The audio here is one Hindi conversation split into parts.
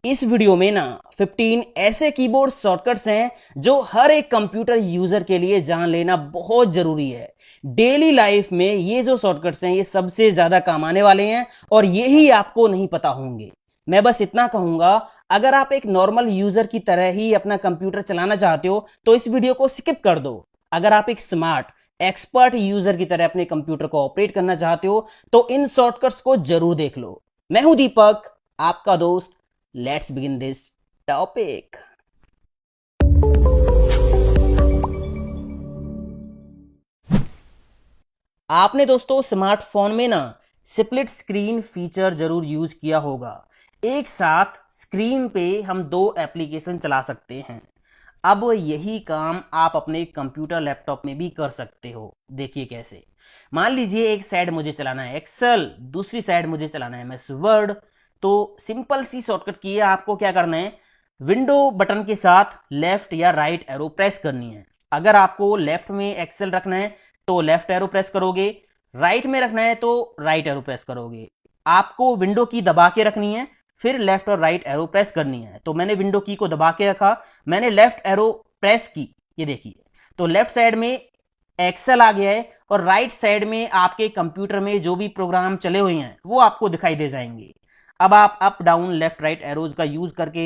इस वीडियो में ना 15 ऐसे कीबोर्ड शॉर्टकट्स हैं जो हर एक कंप्यूटर यूजर के लिए जान लेना बहुत जरूरी है। डेली लाइफ में ये जो शॉर्टकट्स हैं ये सबसे ज्यादा काम आने वाले हैं और यही आपको नहीं पता होंगे। मैं बस इतना कहूंगा, अगर आप एक नॉर्मल यूजर की तरह ही अपना कंप्यूटर चलाना चाहते हो तो इस वीडियो को स्किप कर दो। अगर आप एक स्मार्ट एक्सपर्ट यूजर की तरह अपने कंप्यूटर को ऑपरेट करना चाहते हो तो इन शॉर्टकट्स को जरूर देख लो। मैं हूं दीपक, आपका दोस्त। Let's begin this topic. आपने दोस्तों स्मार्टफोन में ना स्प्लिट स्क्रीन फीचर जरूर यूज किया होगा। एक साथ स्क्रीन पे हम दो एप्लीकेशन चला सकते हैं। अब यही काम आप अपने कंप्यूटर लैपटॉप में भी कर सकते हो। देखिए कैसे। मान लीजिए एक साइड मुझे चलाना है एक्सेल, दूसरी साइड मुझे चलाना है एमएस वर्ड। तो सिंपल सी शॉर्टकट की है, आपको क्या करना है, विंडो बटन के साथ लेफ्ट या राइट एरो प्रेस करनी है। अगर आपको लेफ्ट में एक्सेल रखना है तो लेफ्ट एरो प्रेस करोगे, राइट में रखना है तो राइट एरो प्रेस करोगे। आपको विंडो की दबा के रखनी है, फिर लेफ्ट और राइट एरो प्रेस करनी है। तो मैंने विंडो की को दबा के रखा, मैंने लेफ्ट एरो प्रेस की, ये देखिए तो लेफ्ट साइड में एक्सेल आ गया है और राइट साइड में आपके कंप्यूटर में जो भी प्रोग्राम चले हुए हैं वो आपको दिखाई दे जाएंगे। अब आप up down left right arrows का यूज करके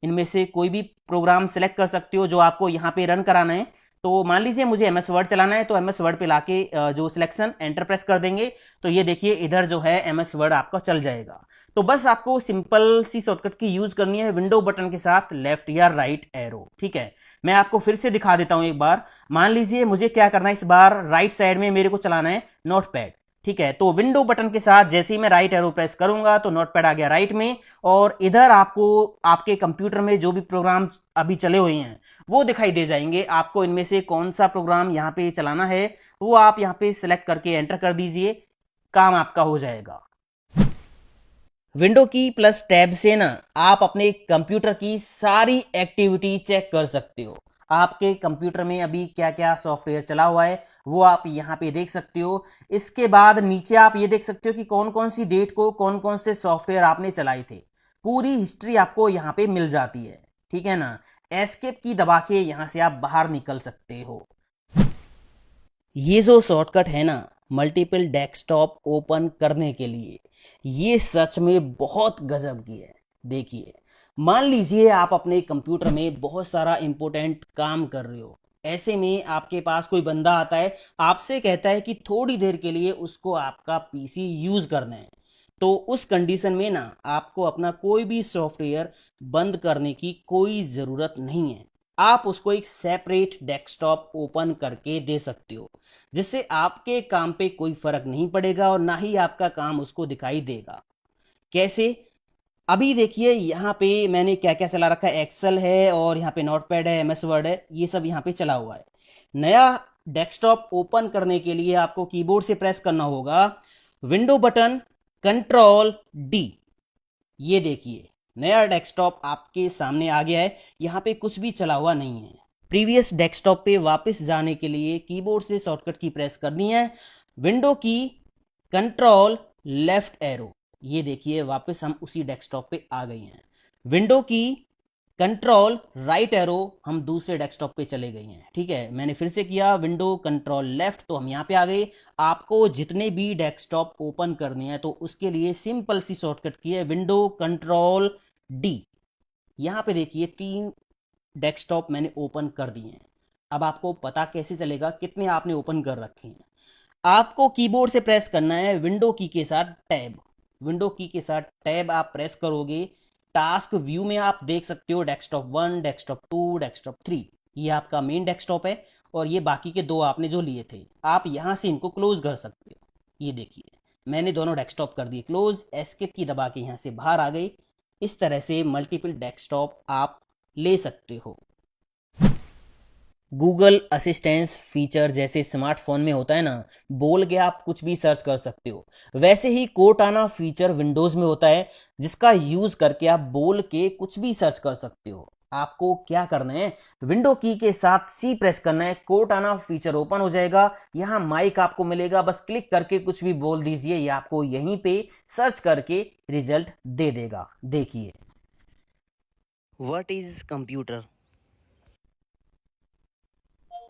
इनमें से कोई भी प्रोग्राम सेलेक्ट कर सकते हो जो आपको यहाँ पे रन कराना है। तो मान लीजिए मुझे एमएस वर्ड चलाना है तो एमएस वर्ड पे लाके जो सिलेक्शन एंटर प्रेस कर देंगे तो ये देखिए इधर जो है एमएस वर्ड आपका चल जाएगा। तो बस आपको सिंपल सी शॉर्टकट की यूज करनी है विंडो बटन के साथ लेफ्ट या राइट एरो। ठीक है, मैं आपको फिर से दिखा देता हूं एक बार। मान लीजिए मुझे क्या करना है, इस बार राइट साइड में मेरे को चलाना है नोटपैड। ठीक है, तो विंडो बटन के साथ जैसे ही मैं राइट एरो प्रेस करूंगा तो नोटपैड आ गया राइट में और इधर आपको आपके कंप्यूटर में जो भी प्रोग्राम अभी चले हुए हैं वो दिखाई दे जाएंगे। आपको इनमें से कौन सा प्रोग्राम यहाँ पे चलाना है वो आप यहाँ पे सिलेक्ट करके एंटर कर दीजिए, काम आपका हो जाएगा। विंडो की प्लस टैब से ना आप अपने कंप्यूटर की सारी एक्टिविटी चेक कर सकते हो। आपके कंप्यूटर में अभी क्या क्या सॉफ्टवेयर चला हुआ है वो आप यहाँ पे देख सकते हो। इसके बाद नीचे आप ये देख सकते हो कि कौन कौन सी डेट को कौन कौन से सॉफ्टवेयर आपने चलाए थे। पूरी हिस्ट्री आपको यहाँ पे मिल जाती है। ठीक है ना, एस्केप की दबा के यहाँ से आप बाहर निकल सकते हो। ये जो शॉर्टकट है ना मल्टीपल डेस्कटॉप ओपन करने के लिए, ये सच में बहुत गजब की है। देखिए, मान लीजिए आप अपने कंप्यूटर में बहुत सारा इंपॉर्टेंट काम कर रहे हो। ऐसे में आपके पास कोई बंदा आता है, आपसे कहता है कि थोड़ी देर के लिए उसको आपका पीसी यूज करना है। तो उस कंडीशन में ना आपको अपना कोई भी सॉफ्टवेयर बंद करने की कोई ज़रूरत नहीं है। आप उसको एक सेपरेट डेस्कटॉप ओपन करके दे सकते हो, जिससे आपके काम पे कोई फर्क नहीं पड़ेगा और ना ही आपका काम उसको दिखाई देगा। कैसे? अभी देखिए यहाँ पे मैंने क्या क्या चला रखा है, एक्सेल है और यहाँ पे नोटपैड है, एमएस वर्ड है, ये सब यहाँ पे चला हुआ है। नया डेस्कटॉप ओपन करने के लिए आपको कीबोर्ड से प्रेस करना होगा विंडो बटन कंट्रोल डी। ये देखिए नया डेस्कटॉप आपके सामने आ गया है, यहाँ पे कुछ भी चला हुआ नहीं है। प्रीवियस डेस्कटॉप पे वापस जाने के लिए कीबोर्ड से शॉर्टकट की प्रेस करनी है, विंडो की कंट्रोल लेफ्ट एरो। ये देखिए वापस हम उसी डेस्कटॉप पे आ गए हैं। विंडो की कंट्रोल राइट एरो, हम दूसरे डेस्कटॉप पे चले गए हैं। ठीक है, मैंने फिर से किया विंडो कंट्रोल लेफ्ट तो हम यहाँ पे आ गए। आपको जितने भी डेस्कटॉप ओपन करने हैं तो उसके लिए सिंपल सी शॉर्टकट की है विंडो कंट्रोल डी। यहाँ पे देखिए 3 डेस्कटॉप मैंने ओपन कर दिए हैं। अब आपको पता कैसे चलेगा कितने आपने ओपन कर रखे हैं? आपको कीबोर्ड से प्रेस करना है विंडो की के साथ टैब। विंडो की के साथ टैब आप प्रेस करोगे, टास्क व्यू में आप देख सकते हो डेस्कटॉप 1, डेस्कटॉप 2, डेस्कटॉप 3। ये आपका मेन डेस्कटॉप है और ये बाकी के दो आपने जो लिए थे, आप यहां से इनको क्लोज कर सकते हो। ये देखिए मैंने दोनों डेस्कटॉप कर दिए क्लोज, एस्केप की दबा के यहां से बाहर आ गई। इस तरह से मल्टीपल डेस्कटॉप आप ले सकते हो। गूगल असिस्टेंस फीचर जैसे स्मार्टफोन में होता है ना, बोल के आप कुछ भी सर्च कर सकते हो, वैसे ही कोर्टाना फीचर विंडोज में होता है जिसका यूज करके आप बोल के कुछ भी सर्च कर सकते हो। आपको क्या करना है, विंडो की के साथ सी प्रेस करना है, कोर्टाना फीचर ओपन हो जाएगा। यहाँ माइक आपको मिलेगा, बस क्लिक करके कुछ भी बोल दीजिए, ये आपको यहीं पे सर्च करके रिजल्ट दे देगा। देखिए व्हाट इज कंप्यूटर।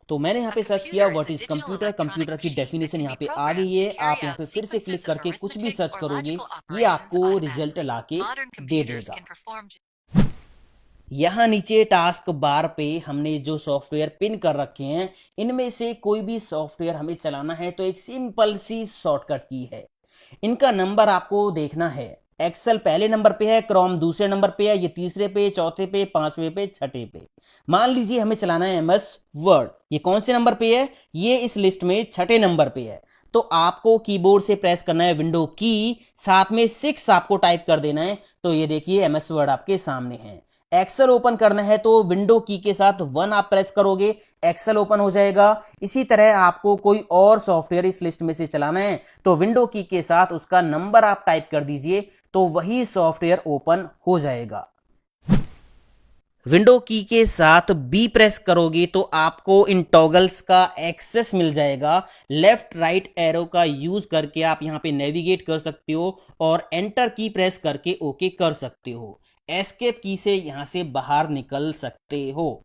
तो मैंने यहाँ पे सर्च किया व्हाट इज कंप्यूटर। कंप्यूटर की डेफिनेशन यहाँ पे आ गई है। आप यहाँ पे फिर से क्लिक करके कुछ भी सर्च करोगे, ये आपको रिजल्ट लाके दे देगा। यहाँ नीचे टास्क बार पे हमने जो सॉफ्टवेयर पिन कर रखे हैं, इनमें से कोई भी सॉफ्टवेयर हमें चलाना है तो एक सिंपल सी शॉर्टकट की है। इनका नंबर आपको देखना है। एक्सेल पहले नंबर पे है, क्रोम दूसरे नंबर पे है, ये तीसरे पे, चौथे पे, पांचवे पे, छठे पे। मान लीजिए हमें चलाना है एमएस वर्ड, ये कौन से नंबर पे है, ये इस लिस्ट में छठे नंबर पे है। तो आपको कीबोर्ड से प्रेस करना है विंडो की, साथ में 6 आपको टाइप कर देना है। तो ये देखिए एमएस वर्ड आपके सामने है। एक्सेल ओपन करना है तो विंडो की के साथ 1 आप प्रेस करोगे, एक्सेल ओपन हो जाएगा। इसी तरह आपको कोई और सॉफ्टवेयर इस लिस्ट में से चलाना है तो विंडो की के साथ उसका नंबर आप टाइप कर दीजिए, तो वही सॉफ्टवेयर ओपन हो जाएगा। विंडो की के साथ बी प्रेस करोगे तो आपको इन टॉगल्स का एक्सेस मिल जाएगा। लेफ्ट राइट एरो का यूज करके आप यहां पे नेविगेट कर सकते हो और एंटर की प्रेस करके ओके कर सकते हो। एस्केप की से यहां से बाहर निकल सकते हो।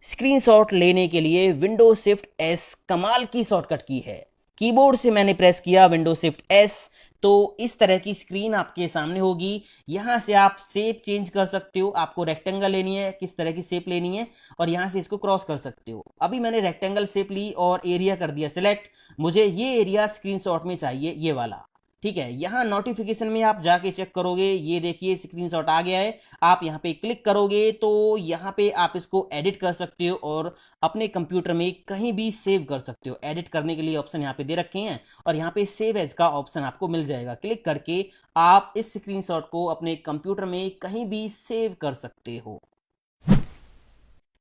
स्क्रीनशॉट लेने के लिए विंडो शिफ्ट एस कमाल की शॉर्टकट की है। कीबोर्ड से मैंने प्रेस किया विंडो शिफ्ट एस, तो इस तरह की स्क्रीन आपके सामने होगी। यहां से आप शेप चेंज कर सकते हो, आपको रेक्टेंगल लेनी है, किस तरह की शेप लेनी है, और यहां से इसको क्रॉस कर सकते हो। अभी मैंने रेक्टेंगल शेप ली और एरिया कर दिया सिलेक्ट। मुझे ये एरिया स्क्रीनशॉट में चाहिए, ये वाला। ठीक है, यहां नोटिफिकेशन में आप जाके चेक करोगे, ये देखिए स्क्रीनशॉट आ गया है। आप यहां पे क्लिक करोगे तो यहां पे आप इसको एडिट कर सकते हो और अपने कंप्यूटर में कहीं भी सेव कर सकते हो। एडिट करने के लिए ऑप्शन यहां पे दे रखे हैं और यहां पे सेव एज का ऑप्शन आपको मिल जाएगा। क्लिक करके आप इस स्क्रीनशॉट को अपने कंप्यूटर में कहीं भी सेव कर सकते हो।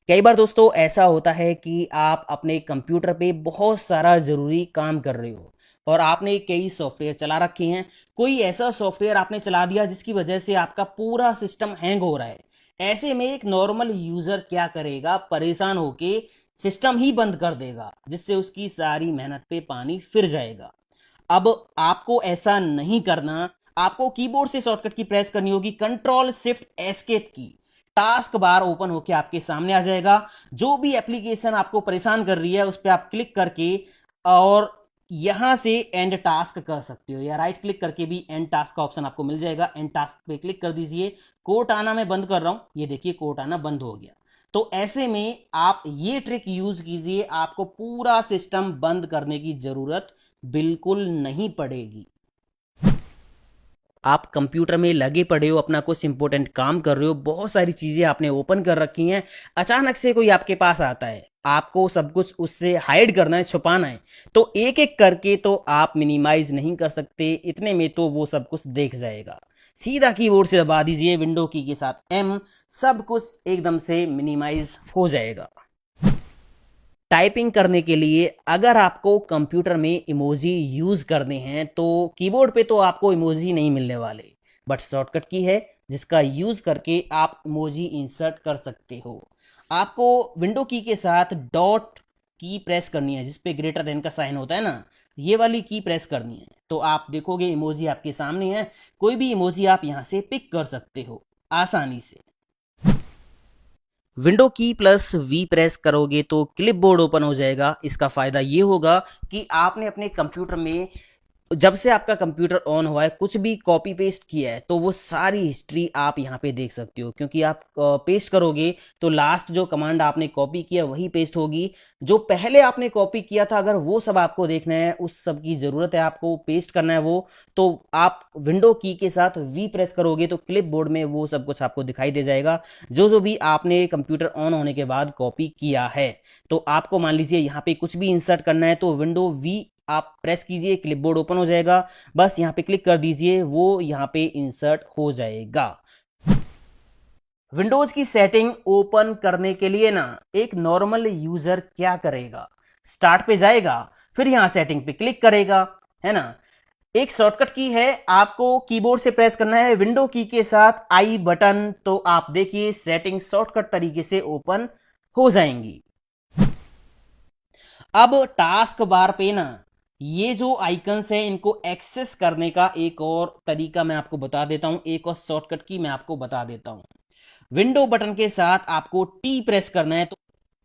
कई बार दोस्तों ऐसा होता है कि आप अपने कंप्यूटर पे बहुत सारा ज़रूरी काम कर रहे हो और आपने कई सॉफ्टवेयर चला रखे हैं। कोई ऐसा सॉफ्टवेयर आपने चला दिया जिसकी वजह से आपका पूरा सिस्टम हैंग हो रहा है। ऐसे में एक नॉर्मल यूज़र क्या करेगा, परेशान होके सिस्टम ही बंद कर देगा, जिससे उसकी सारी मेहनत पे पानी फिर जाएगा। अब आपको ऐसा नहीं करना। आपको कीबोर्ड से शॉर्टकट की प्रेस करनी होगी, कंट्रोल शिफ्ट एस्केप की। टास्क बार ओपन होकर आपके सामने आ जाएगा। जो भी एप्लीकेशन आपको परेशान कर रही है उस पर आप क्लिक करके और यहां से एंड टास्क कर सकते हो, या राइट क्लिक करके भी एंड टास्क का ऑप्शन आपको मिल जाएगा। एंड टास्क पे क्लिक कर दीजिए। कोट आना मैं बंद कर रहा हूं, ये देखिए कोट आना बंद हो गया। तो ऐसे में आप ये ट्रिक यूज कीजिए, आपको पूरा सिस्टम बंद करने की जरूरत बिल्कुल नहीं पड़ेगी। आप कंप्यूटर में लगे पड़े हो, अपना कुछ इंपॉर्टेंट काम कर रहे हो, बहुत सारी चीजें आपने ओपन कर रखी हैं, अचानक से कोई आपके पास आता है, आपको सब कुछ उससे हाइड करना है, छुपाना है, तो एक एक करके तो आप मिनिमाइज नहीं कर सकते, इतने में तो वो सब कुछ देख जाएगा। सीधा कीबोर्ड से दबा दीजिए विंडो की के साथ एम, सब कुछ एकदम से मिनिमाइज हो जाएगा। टाइपिंग करने के लिए अगर आपको कंप्यूटर में इमोजी यूज करने हैं तो कीबोर्ड पे तो आपको इमोजी नहीं मिलने वाले, बट शॉर्टकट की है जिसका यूज करके आप इमोजी इंसर्ट कर सकते हो। आपको विंडो की के साथ डॉट की प्रेस करनी है, जिसपे ग्रेटर देन का साइन होता है ना, ये वाली की प्रेस करनी है, तो आप देखोगे इमोजी आपके सामने है। कोई भी इमोजी आप यहां से पिक कर सकते हो आसानी से। विंडो की प्लस वी प्रेस करोगे तो क्लिपबोर्ड ओपन हो जाएगा। इसका फायदा ये होगा कि आपने अपने कंप्यूटर में जब से आपका कंप्यूटर ऑन हुआ है कुछ भी कॉपी पेस्ट किया है तो वो सारी हिस्ट्री आप यहाँ पे देख सकते हो, क्योंकि आप पेस्ट करोगे तो लास्ट जो कमांड आपने कॉपी किया वही पेस्ट होगी। जो पहले आपने कॉपी किया था अगर वो सब आपको देखना है, उस सब की जरूरत है, आपको पेस्ट करना है वो, तो आप विंडो की के साथ वी प्रेस करोगे तो क्लिप बोर्ड में वो सब कुछ आपको दिखाई दे जाएगा, जो जो भी आपने कंप्यूटर ऑन होने के बाद कॉपी किया है। तो आपको मान लीजिए यहाँ पे कुछ भी इंसर्ट करना है तो विंडो वी आप प्रेस कीजिए, क्लिपबोर्ड ओपन हो जाएगा, बस यहाँ पे क्लिक कर दीजिए, वो यहाँ पे इंसर्ट हो जाएगा। विंडोज की सेटिंग ओपन करने के लिए ना एक नॉर्मल यूजर क्या करेगा, स्टार्ट पे जाएगा, फिर यहां सेटिंग पे क्लिक करेगा, है ना। एक शॉर्टकट की है, आपको कीबोर्ड से प्रेस करना है विंडो की के साथ आई बटन, तो आप देखिए सेटिंग शॉर्टकट तरीके से ओपन हो जाएंगी। अब टास्क बार पे ना ये जो आइकन्स है इनको एक्सेस करने का एक और तरीका मैं आपको बता देता हूं, एक और शॉर्टकट की मैं आपको बता देता हूं। विंडो बटन के साथ आपको टी प्रेस करना है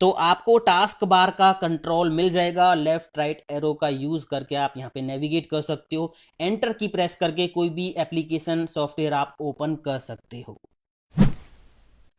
तो आपको टास्क बार का कंट्रोल मिल जाएगा। लेफ्ट राइट एरो का यूज करके आप यहाँ पे नेविगेट कर सकते हो। एंटर की प्रेस करके कोई भी एप्लीकेशन सॉफ्टवेयर आप ओपन कर सकते हो।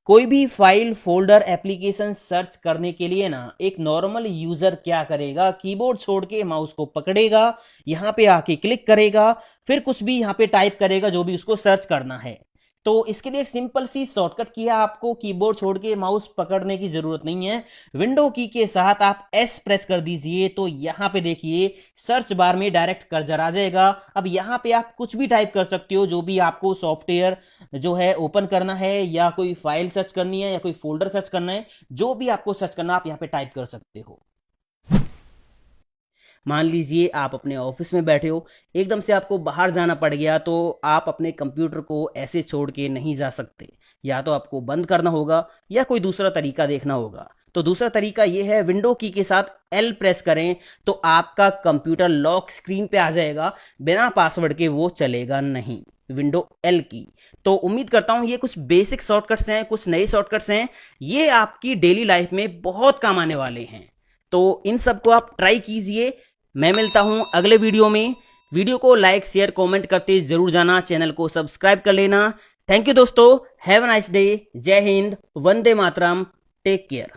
कोई भी फाइल फोल्डर एप्लीकेशन सर्च करने के लिए ना एक नॉर्मल यूजर क्या करेगा, कीबोर्ड छोड़ के माउस को पकड़ेगा, यहां पे आके क्लिक करेगा, फिर कुछ भी यहां पे टाइप करेगा जो भी उसको सर्च करना है। तो इसके लिए एक सिंपल सी शॉर्टकट की है, आपको कीबोर्ड छोड़ के माउस पकड़ने की जरूरत नहीं है। विंडो की के साथ आप एस प्रेस कर दीजिए तो यहां पे देखिए सर्च बार में डायरेक्ट कर्सर आ जाएगा। अब यहां पे आप कुछ भी टाइप कर सकते हो, जो भी आपको सॉफ्टवेयर जो है ओपन करना है, या कोई फाइल सर्च करनी है, या कोई फोल्डर सर्च करना है, जो भी आपको सर्च करना आप यहां पे टाइप कर सकते हो। मान लीजिए आप अपने ऑफिस में बैठे हो, एकदम से आपको बाहर जाना पड़ गया, तो आप अपने कंप्यूटर को ऐसे छोड़ के नहीं जा सकते। या तो आपको बंद करना होगा या कोई दूसरा तरीका देखना होगा। तो दूसरा तरीका यह है, विंडो की के साथ एल प्रेस करें तो आपका कंप्यूटर लॉक स्क्रीन पे आ जाएगा, बिना पासवर्ड के वो चलेगा नहीं। विंडो एल की। तो उम्मीद करता हूं ये कुछ बेसिक शॉर्टकट्स हैं, कुछ नए शॉर्टकट्स हैं, ये आपकी डेली लाइफ में बहुत काम आने वाले हैं। तो इन सबको आप ट्राई कीजिए। मैं मिलता हूं अगले वीडियो में। वीडियो को लाइक शेयर कमेंट करते जरूर जाना, चैनल को सब्सक्राइब कर लेना। थैंक यू दोस्तों, हैव अ नाइस डे। जय हिंद, वंदे मातरम, टेक केयर।